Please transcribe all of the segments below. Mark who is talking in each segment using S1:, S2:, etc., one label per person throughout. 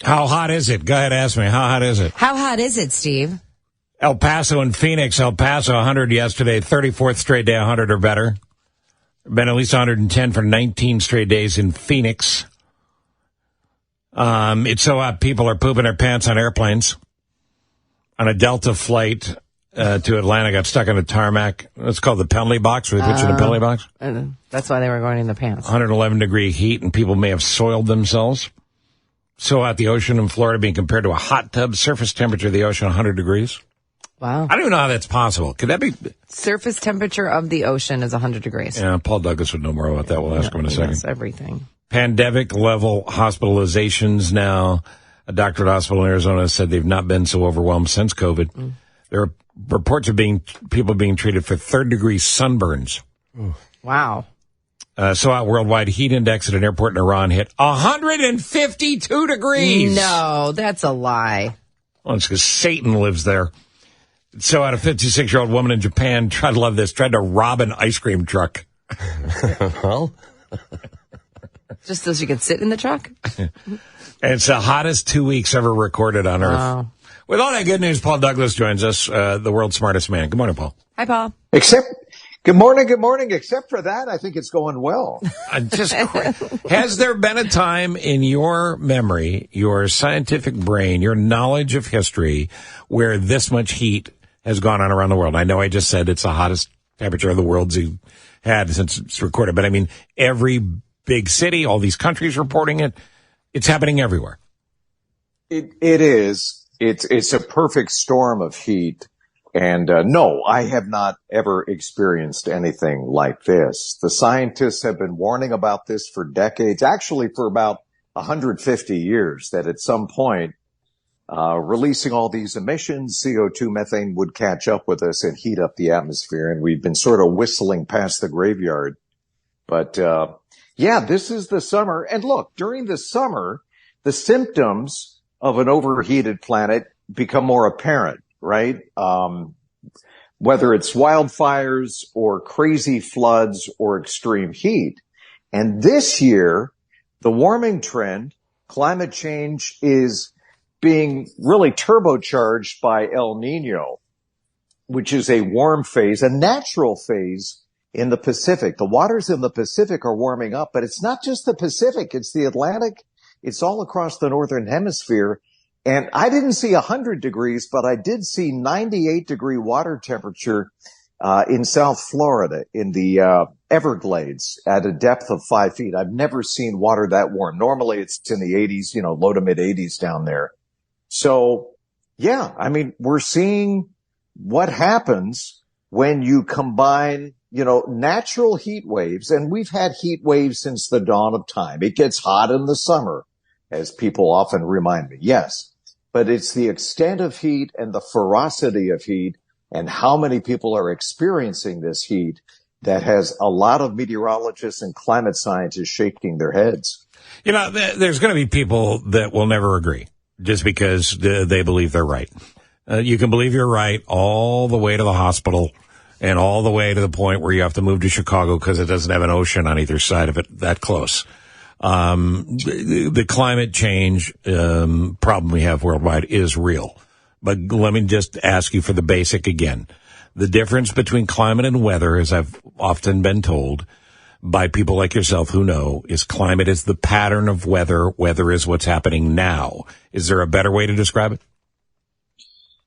S1: How hot is it? Go ahead, ask me. How hot is it?
S2: How hot is it, Steve?
S1: El Paso and Phoenix. El Paso, 100 yesterday. 34th straight day, 100 or better. Been at least 110 for 19 straight days in Phoenix. It's so hot, people are pooping their pants on airplanes. On a Delta flight to Atlanta, got stuck on a tarmac. It's called the penalty box, where they put you in the penalty box.
S2: That's why they were going in the pants.
S1: 111-degree heat, and people may have soiled themselves. So hot, the ocean in Florida being compared to a hot tub. Surface temperature of the ocean, 100 degrees.
S2: Wow.
S1: I don't even know how that's possible. Could that be?
S2: Surface temperature of the ocean is 100 degrees.
S1: Yeah, Paul Douglas would know more about that. We'll ask him in a second.
S2: Yes, everything.
S1: Pandemic-level hospitalizations now. A doctor at a hospital in Arizona said they've not been so overwhelmed since COVID. There are reports of people being treated for third-degree sunburns.
S2: Wow.
S1: So hot, worldwide heat index at an airport in Iran hit 152 degrees.
S2: No, that's a lie.
S1: Well, it's because Satan lives there. So hot, a 56-year-old woman in Japan tried to rob an ice cream truck.
S3: Well,
S2: just so she could sit in the truck?
S1: It's the hottest 2 weeks ever recorded on Earth.
S2: Wow.
S1: With all that good news, Paul Douglas joins us, the world's smartest man. Good morning, Paul.
S2: Hi, Paul.
S4: Good morning. Except for that, I think it's going well.
S1: Has there been a time in your memory, your scientific brain, your knowledge of history, where this much heat has gone on around the world? I know I just said it's the hottest temperature of the world's had since it's recorded, but I mean, every big city, all these countries reporting it. It's happening everywhere.
S4: It is. It's a perfect storm of heat. And no, I have not ever experienced anything like this. The scientists have been warning about this for decades, actually for about 150 years, that at some point, releasing all these emissions, CO2, methane would catch up with us and heat up the atmosphere. And we've been sort of whistling past the graveyard. But yeah, this is the summer. And look, during the summer, the symptoms of an overheated planet become more apparent. Right? Whether it's wildfires or crazy floods or extreme heat. And this year, the warming trend, climate change, is being really turbocharged by El Nino, which is a warm phase, a natural phase in the Pacific. The waters in the Pacific are warming up, but it's not just the Pacific, it's the Atlantic. It's all across the Northern Hemisphere. And I didn't see 100 degrees, but I did see 98-degree water temperature in South Florida, in the Everglades, at a depth of 5 feet. I've never seen water that warm. Normally, it's in the 80s, low to mid 80s down there. So, yeah, I mean, we're seeing what happens when you combine, natural heat waves. And we've had heat waves since the dawn of time. It gets hot in the summer, as people often remind me. Yes. But it's the extent of heat and the ferocity of heat and how many people are experiencing this heat that has a lot of meteorologists and climate scientists shaking their heads.
S1: There's going to be people that will never agree just because they believe they're right. You can believe you're right all the way to the hospital and all the way to the point where you have to move to Chicago because it doesn't have an ocean on either side of it that close. The climate change problem we have worldwide is real. But let me just ask you for the basic again. The difference between climate and weather, as I've often been told by people like yourself who know, is climate is the pattern of weather. Weather is what's happening now. Is there a better way to describe it?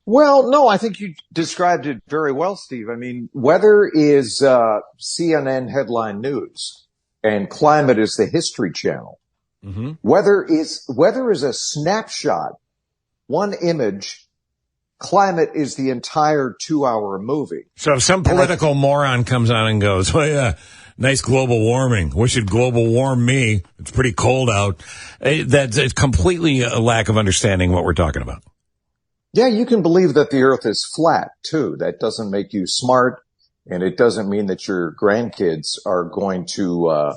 S4: Well, no, I think you described it very well, Steve. I mean, weather is CNN headline news. And climate is the History Channel. Mm-hmm. Weather is a snapshot, one image. Climate is the entire 2-hour movie.
S1: So if some political moron comes on and goes, "Oh yeah, nice global warming. Wish it'd global warm me. It's pretty cold out." That's completely a lack of understanding what we're talking about.
S4: Yeah, you can believe that the Earth is flat too. That doesn't make you smart. And it doesn't mean that your grandkids are going to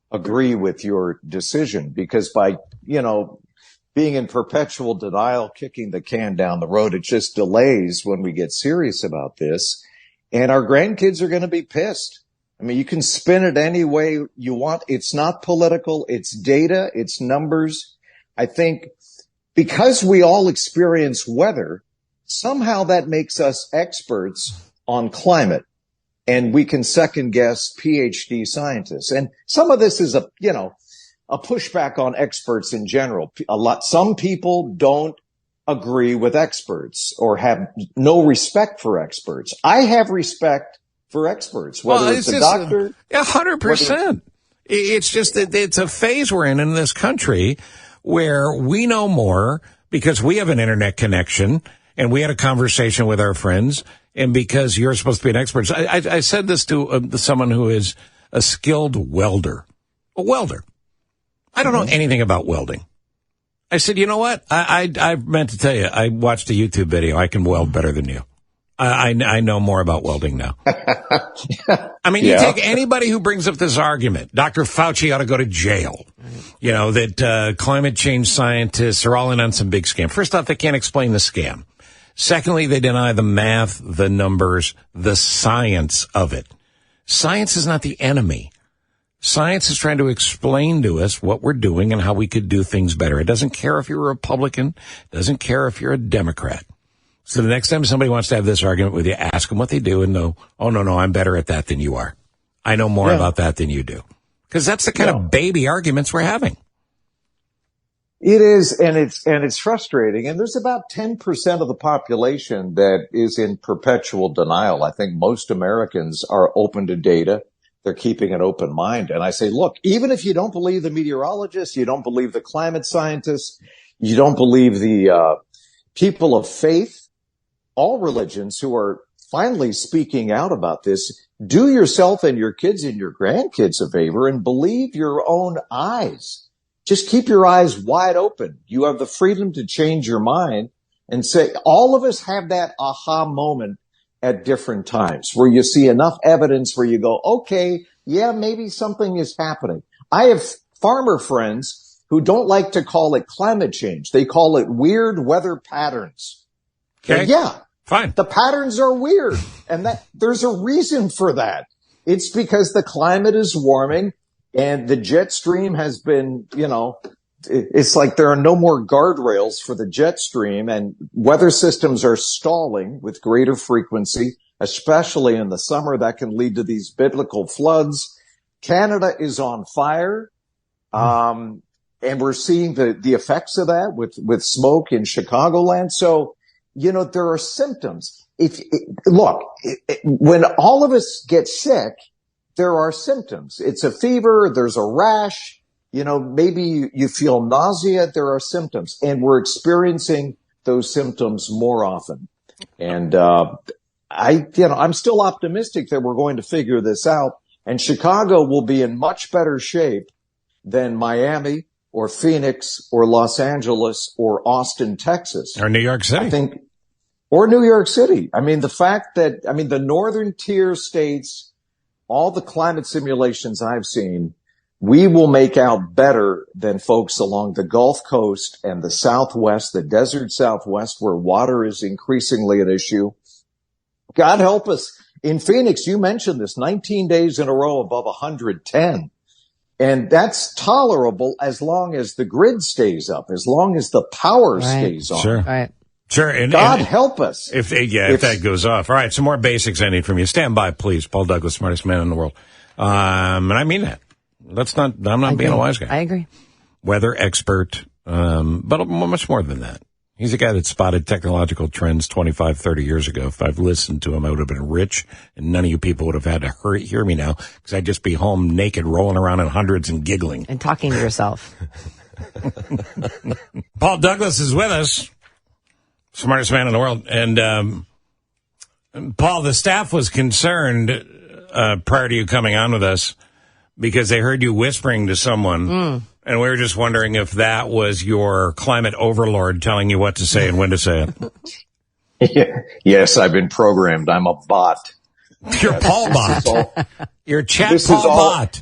S4: agree with your decision, because by, being in perpetual denial, kicking the can down the road, it just delays when we get serious about this. And our grandkids are going to be pissed. I mean, you can spin it any way you want. It's not political. It's data. It's numbers. I think because we all experience weather, somehow that makes us experts on climate. And we can second guess PhD scientists. And some of this is a pushback on experts in general. Some people don't agree with experts or have no respect for experts. I have respect for experts, whether it's a doctor.
S1: 100%. It's just that it's a phase we're in this country where we know more because we have an internet connection and we had a conversation with our friends, and because you're supposed to be an expert. I said this to someone who is a skilled welder. A welder. I don't know anything about welding. I said, you know what? I meant to tell you, I watched a YouTube video. I can weld better than you. I know more about welding now. I mean, you take anybody who brings up this argument. Dr. Fauci ought to go to jail. You know, that climate change scientists are all in on some big scam. First off, they can't explain the scam. Secondly, they deny the math, the numbers, the science of it. Science is not the enemy. Science is trying to explain to us what we're doing and how we could do things better. It doesn't care if you're a Republican. It doesn't care if you're a Democrat. So the next time somebody wants to have this argument with you, ask them what they do and know, oh, no, I'm better at that than you are. I know more about that than you do. Because that's the kind of baby arguments we're having.
S4: It is, and it's frustrating. And there's about 10% of the population that is in perpetual denial. I think most Americans are open to data. They're keeping an open mind. And I say, look, even if you don't believe the meteorologists, you don't believe the climate scientists, you don't believe the people of faith, all religions who are finally speaking out about this, do yourself and your kids and your grandkids a favor and believe your own eyes. Just keep your eyes wide open. You have the freedom to change your mind and say, all of us have that aha moment at different times where you see enough evidence where you go, okay, yeah, maybe something is happening. I have farmer friends who don't like to call it climate change. They call it weird weather patterns.
S1: Okay.
S4: And yeah,
S1: fine.
S4: The patterns are weird, and that there's a reason for that. It's because the climate is warming and the jet stream has been, it's like there are no more guardrails for the jet stream, and weather systems are stalling with greater frequency, especially in the summer. That can lead to these biblical floods. Canada is on fire. And we're seeing the effects of that with smoke in Chicagoland. So, there are symptoms. When all of us get sick, there are symptoms. It's a fever. There's a rash. Maybe you feel nausea. There are symptoms, and we're experiencing those symptoms more often. And, I'm still optimistic that we're going to figure this out, and Chicago will be in much better shape than Miami or Phoenix or Los Angeles or Austin, Texas.
S1: Or New York City.
S4: Or New York City. The northern tier states, all the climate simulations I've seen, we will make out better than folks along the Gulf Coast and the Southwest, the desert Southwest, where water is increasingly an issue. God help us. In Phoenix, you mentioned this, 19 days in a row above 110. And that's tolerable as long as the grid stays up, as long as the power stays on.
S1: Sure.
S2: Right.
S1: Sure. And
S4: God help us.
S1: If that goes off. All right. Some more basics I need from you. Stand by, please. Paul Douglas, smartest man in the world. And I mean that. I'm not being a wise guy.
S2: I agree.
S1: Weather expert. But much more than that. He's a guy that spotted technological trends 25, 30 years ago. If I've listened to him, I would have been rich, and none of you people would have had to hear me now, because I'd just be home naked, rolling around in hundreds and giggling.
S2: And talking to yourself.
S1: Paul Douglas is with us. Smartest man in the world. And Paul, the staff was concerned prior to you coming on with us because they heard you whispering to someone. And we were just wondering if that was your climate overlord telling you what to say and when to say
S4: it. Yes, I've been programmed. I'm a bot.
S1: You're Paul Bot. You're Chat Paul Bot.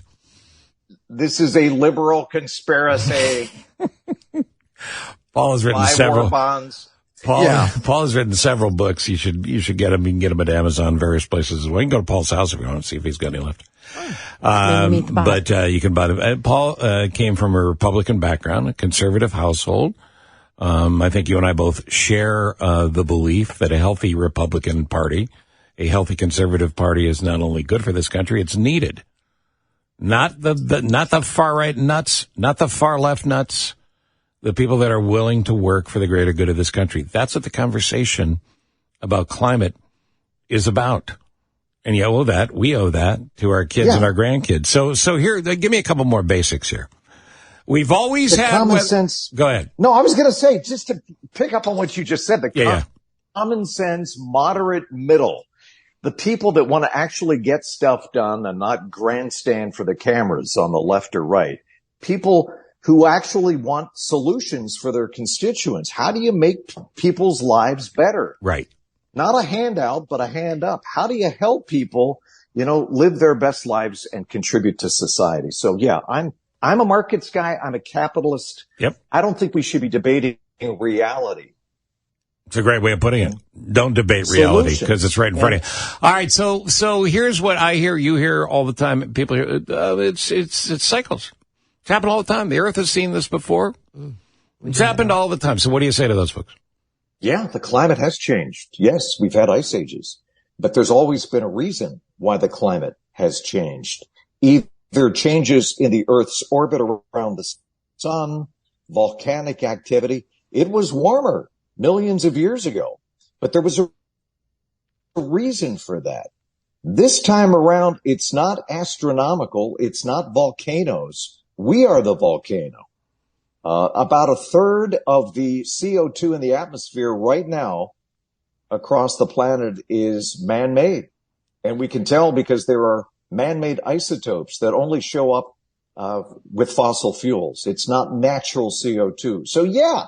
S4: This is a liberal conspiracy.
S1: Paul has written several
S4: bonds.
S1: Paul has written several books. You should get them. You can get them at Amazon, various places as well. You can go to Paul's house if you want to see if he's got any left. But you can buy them. Paul came from a Republican background, a conservative household. I think you and I both share the belief that a healthy Republican Party, a healthy conservative party, is not only good for this country, it's needed. Not the far right nuts, not the far left nuts, the people that are willing to work for the greater good of this country. That's what the conversation about climate is about. And we owe that to our kids and our grandkids. So here, give me a couple more basics here. We've always had
S4: common sense.
S1: Go ahead.
S4: No, I was going to say, just to pick up on what you just said, common sense, moderate middle, the people that want to actually get stuff done and not grandstand for the cameras on the left or right, people who actually want solutions for their constituents. How do you make people's lives better?
S1: Right.
S4: Not a handout, but a hand up. How do you help people, live their best lives and contribute to society? So yeah, I'm a markets guy. I'm a capitalist.
S1: Yep.
S4: I don't think we should be debating reality.
S1: It's a great way of putting it. Don't debate reality because it's right in front of you. All right. So here's what I hear. You hear all the time. People hear, it's cycles. It's happened all the time. The earth has seen this before. It's happened all the time. So what do you say to those folks?
S4: Yeah, the climate has changed. Yes, we've had ice ages, but there's always been a reason why the climate has changed. Either changes in the Earth's orbit around the sun, volcanic activity. It was warmer millions of years ago, but there was a reason for that. This time around, it's not astronomical. It's not volcanoes. We are the volcano. About a third of the CO2 in the atmosphere right now across the planet is man-made. And we can tell because there are man-made isotopes that only show up with fossil fuels. It's not natural CO2. So yeah,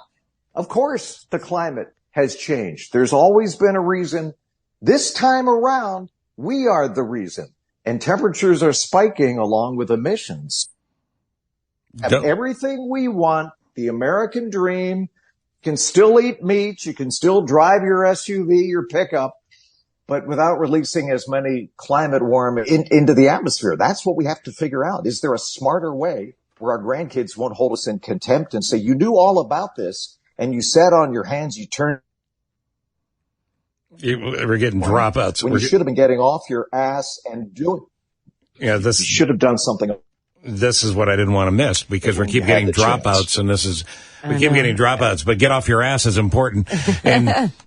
S4: of course the climate has changed. There's always been a reason. This time around, we are the reason. And temperatures are spiking along with emissions. Have everything we want, the American dream. You can still eat meat. You can still drive your SUV, your pickup, but without releasing as many climate warm into the atmosphere. That's what we have to figure out. Is there a smarter way where our grandkids won't hold us in contempt and say, you knew all about this and you sat on your hands, you turned.
S1: We're getting dropouts.
S4: When you should have been getting off your ass and doing.
S1: Yeah,
S4: you should have done something.
S1: This is what I didn't want to miss because we keep getting dropouts, and we keep getting dropouts. But get off your ass is important,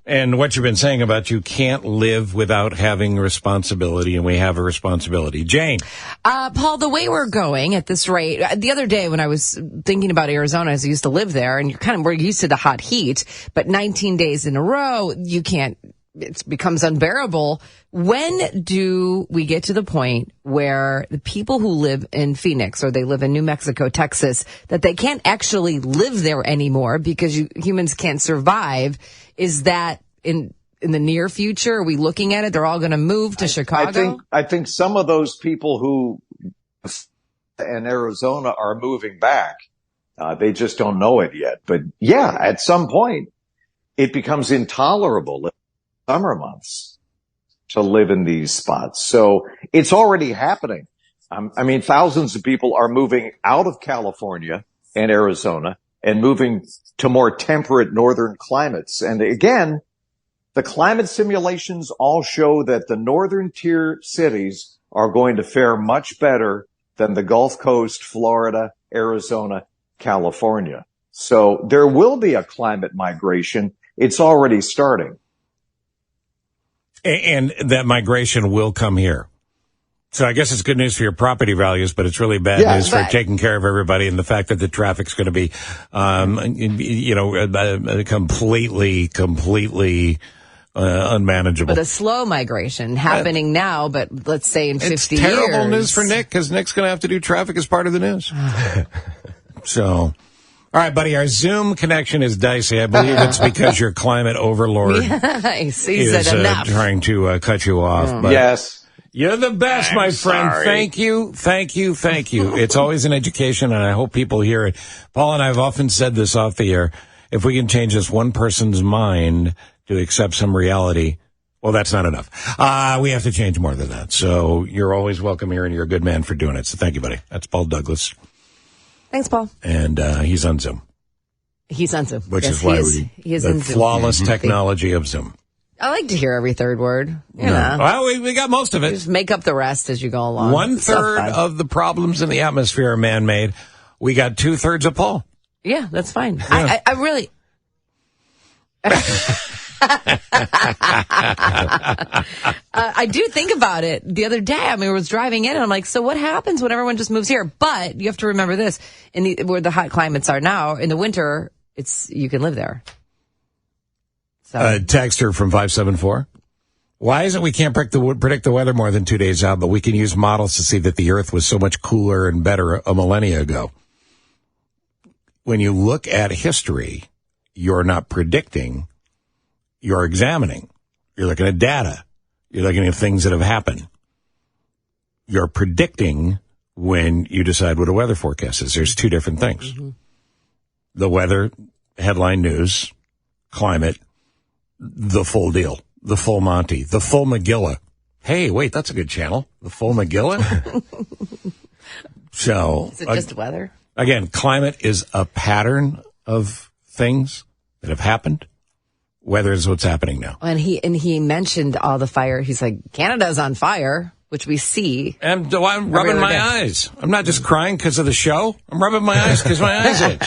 S1: and what you've been saying about you can't live without having responsibility, and we have a responsibility. Jane,
S2: Paul, the way we're going at this rate, the other day when I was thinking about Arizona, as I used to live there, and we're used to the hot heat, but 19 days in a row, you can't. It becomes unbearable. When do we get to the point where the people who live in Phoenix or they live in New Mexico, Texas, that they can't actually live there anymore because humans can't survive? Is that in the near future? Are we looking at it? They're all going to move to Chicago?
S4: I think some of those people who in Arizona are moving back. They just don't know it yet. But yeah, at some point it becomes intolerable. Summer months to live in these spots. So it's already happening. Thousands of people are moving out of California and Arizona and moving to more temperate northern climates. And again, the climate simulations all show that the northern tier cities are going to fare much better than the Gulf Coast, Florida, Arizona, California. So there will be a climate migration. It's already starting.
S1: And that migration will come here. So I guess it's good news for your property values, but it's really bad news for taking care of everybody and the fact that the traffic's going to be, completely unmanageable.
S2: But a slow migration happening now, but let's say in 50 years.
S1: It's terrible news for Nick because Nick's going to have to do traffic as part of the news. So... All right, buddy, our Zoom connection is dicey. I believe it's because your climate overlord is trying to cut you off. But
S4: yes.
S1: You're the best, my friend.
S4: Sorry.
S1: Thank you. It's always an education, and I hope people hear it. Paul and I have often said this off the air. If we can change just one person's mind to accept some reality, well, that's not enough. We have to change more than that. So you're always welcome here, and you're a good man for doing it. So thank you, buddy. That's Paul Douglas.
S2: Thanks, Paul.
S1: And he's on Zoom.
S2: He's on Zoom.
S1: Which
S2: Yes,
S1: is why
S2: he is
S1: the
S2: in Zoom.
S1: flawless technology of Zoom.
S2: I like to hear every third word. You know.
S1: Well, we got most of it.
S2: Just make up the rest as you go along.
S1: 1/3 of the problems in the atmosphere are man-made. We got 2/3 of Paul.
S2: Yeah, that's fine. Yeah. I really... I do think about it the other day. I was driving in and I'm like, so what happens when everyone just moves here? But you have to remember this, where the hot climates are now, in the winter, you can live there. So.
S1: Texter from 574. Why is it we can't predict the weather more than 2 days out, but we can use models to see that the earth was so much cooler and better a millennia ago? When you look at history, you're not predicting, you're examining. You're looking at data. You're looking at things that have happened. You're predicting when you decide what a weather forecast is. There's two different things. Mm-hmm. The weather, headline news, climate, the full deal, the full Monty, the full Megillah. Hey, wait, that's a good channel. The full Megillah? So,
S2: is it just weather?
S1: Again, climate is a pattern of things that have happened. Weather is what's happening now.
S2: And he mentioned all the fire. He's like, Canada's on fire, which we see.
S1: And I'm rubbing my eyes. I'm not just crying because of the show. I'm rubbing my eyes because my eyes itch.